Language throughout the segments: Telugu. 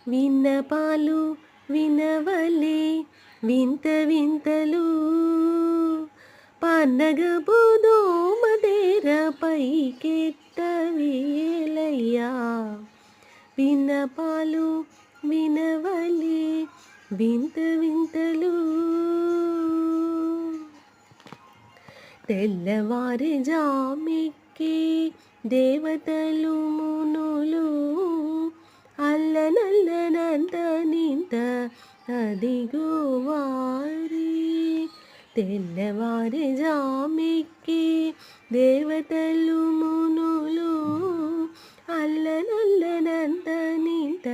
విన్నపాలు వినవలే వింత వింతలు పన్నగపు దోమదేర పైకెత్తవేలయ్యా. విన్నపాలు వినవలే వింత వింతలు. తెల్లవారి జామెక్కి దేవతలు మునులు అల్లనల్లనంత నింత అదిగో వారి. తెల్లవారి జామెక్కి దేవతలు మునులు అల్లనల్లనంత నింత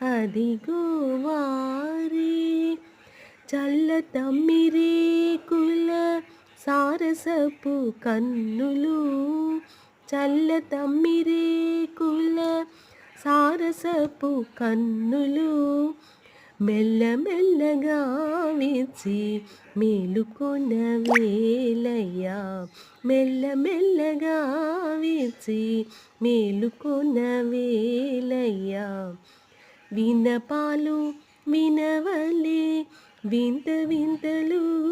అదిగో వారి. చల్ల తమ్మిరేకుల సారసపు కన్నులు చల్ల తమ్మిరేకుల సారసపు కన్నులు మెల్లమెల్లగా విచ్చి మేలుకొనవేలయ్యా. మెల్లమెల్లగా విచ్చి మేలుకొనవేలయ్యా. విన్నపాలు వినవలే వింత వింతలు.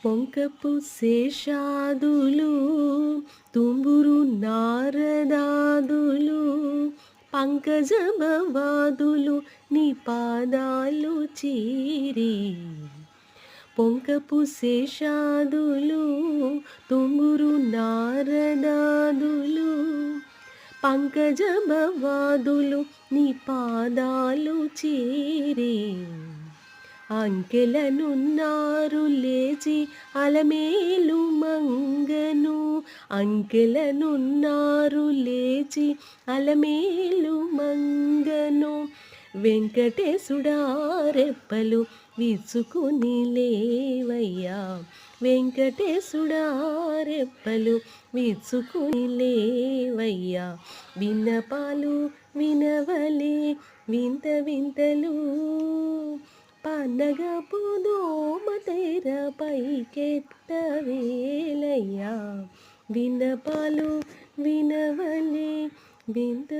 పొంకపు శేషాదులు తుంబురు నారదాదులు పంకజభవాదులు నీ పాదాలు చీరి. పొంకపు శేషాదులు తుంబురు నారదాదులు పంకజభవాదులు నీ పాదాలు చేరి. అంకెలనున్నారు లేచి అలమేలు మంగను అంకెలనున్నారు లేచి అలమేలు మంగను. వెంకటేశుడారెప్పలు విచ్చుకుని లేవయ్యా. వెంకటేశుడారెప్పలు విచ్చుకుని లేవయ్యా. విన్నపాలు వినవలే వింత వింతలు పన్నగపు దోమతెర పైకెత్తవేలయ్యా. విన్నపాలు వినవలే వింత